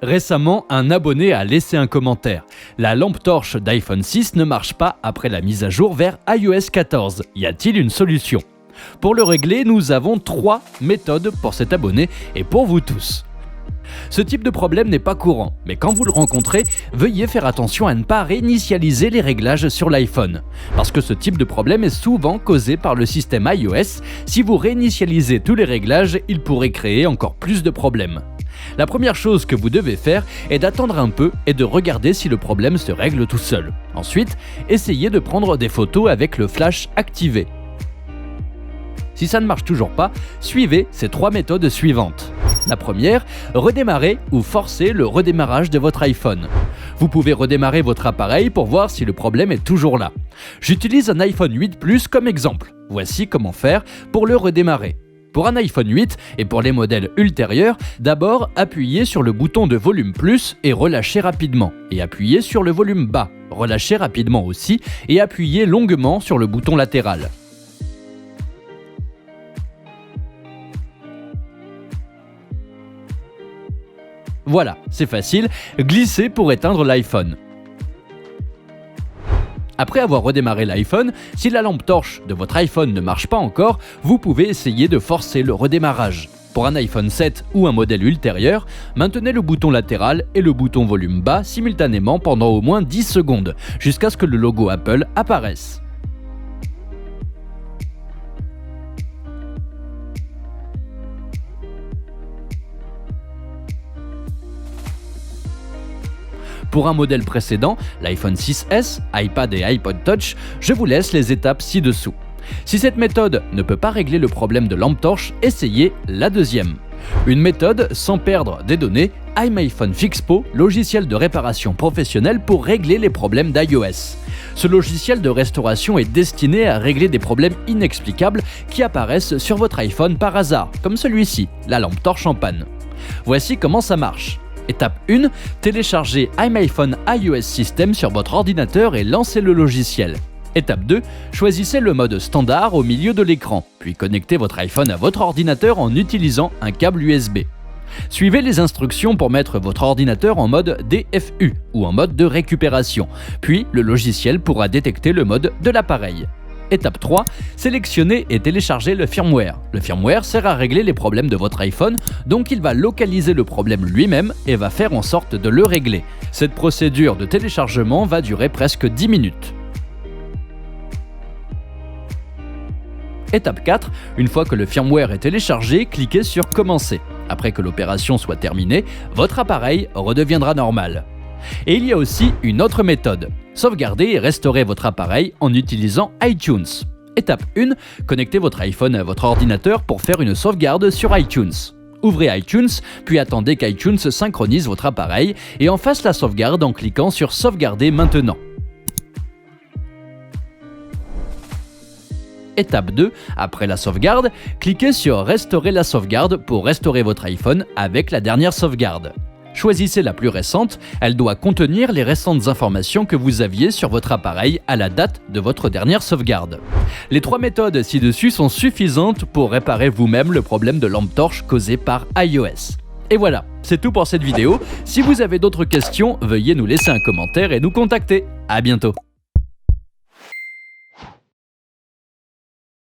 Récemment, un abonné a laissé un commentaire. La lampe torche d'iPhone 6 ne marche pas après la mise à jour vers iOS 14. Y a-t-il une solution? Pour le régler, nous avons 3 méthodes pour cet abonné et pour vous tous. Ce type de problème n'est pas courant, mais quand vous le rencontrez, veuillez faire attention à ne pas réinitialiser les réglages sur l'iPhone. Parce que ce type de problème est souvent causé par le système iOS. Si vous réinitialisez tous les réglages, il pourrait créer encore plus de problèmes. La première chose que vous devez faire est d'attendre un peu et de regarder si le problème se règle tout seul. Ensuite, essayez de prendre des photos avec le flash activé. Si ça ne marche toujours pas, suivez ces 3 méthodes suivantes. La première, redémarrer ou forcer le redémarrage de votre iPhone. Vous pouvez redémarrer votre appareil pour voir si le problème est toujours là. J'utilise un iPhone 8 Plus comme exemple. Voici comment faire pour le redémarrer. Pour un iPhone 8 et pour les modèles ultérieurs, d'abord appuyez sur le bouton de volume plus et relâchez rapidement. Et appuyez sur le volume bas, relâchez rapidement aussi et appuyez longuement sur le bouton latéral. Voilà, c'est facile, glissez pour éteindre l'iPhone. Après avoir redémarré l'iPhone, si la lampe torche de votre iPhone ne marche pas encore, vous pouvez essayer de forcer le redémarrage. Pour un iPhone 7 ou un modèle ultérieur, maintenez le bouton latéral et le bouton volume bas simultanément pendant au moins 10 secondes, jusqu'à ce que le logo Apple apparaisse. Pour un modèle précédent, l'iPhone 6S, iPad et iPod Touch, je vous laisse les étapes ci-dessous. Si cette méthode ne peut pas régler le problème de lampe torche, essayez la deuxième. Une méthode sans perdre des données, iMyPhone Fixpo, logiciel de réparation professionnelle pour régler les problèmes d'iOS. Ce logiciel de restauration est destiné à régler des problèmes inexplicables qui apparaissent sur votre iPhone par hasard, comme celui-ci, la lampe torche en panne. Voici comment ça marche. Étape 1, téléchargez iMyPhone iOS System sur votre ordinateur et lancez le logiciel. Étape 2, choisissez le mode standard au milieu de l'écran, puis connectez votre iPhone à votre ordinateur en utilisant un câble USB. Suivez les instructions pour mettre votre ordinateur en mode DFU ou en mode de récupération, puis le logiciel pourra détecter le mode de l'appareil. Étape 3, sélectionnez et téléchargez le firmware. Le firmware sert à régler les problèmes de votre iPhone, donc il va localiser le problème lui-même et va faire en sorte de le régler. Cette procédure de téléchargement va durer presque 10 minutes. Étape 4, une fois que le firmware est téléchargé, cliquez sur Commencer. Après que l'opération soit terminée, votre appareil redeviendra normal. Et il y a aussi une autre méthode. Sauvegardez et restaurez votre appareil en utilisant iTunes. Étape 1, connectez votre iPhone à votre ordinateur pour faire une sauvegarde sur iTunes. Ouvrez iTunes, puis attendez qu'iTunes synchronise votre appareil et en fasse la sauvegarde en cliquant sur Sauvegarder maintenant. Étape 2, après la sauvegarde, cliquez sur Restaurer la sauvegarde pour restaurer votre iPhone avec la dernière sauvegarde. Choisissez la plus récente, elle doit contenir les récentes informations que vous aviez sur votre appareil à la date de votre dernière sauvegarde. Les 3 méthodes ci-dessus sont suffisantes pour réparer vous-même le problème de lampe torche causé par iOS. Et voilà, c'est tout pour cette vidéo. Si vous avez d'autres questions, veuillez nous laisser un commentaire et nous contacter. À bientôt.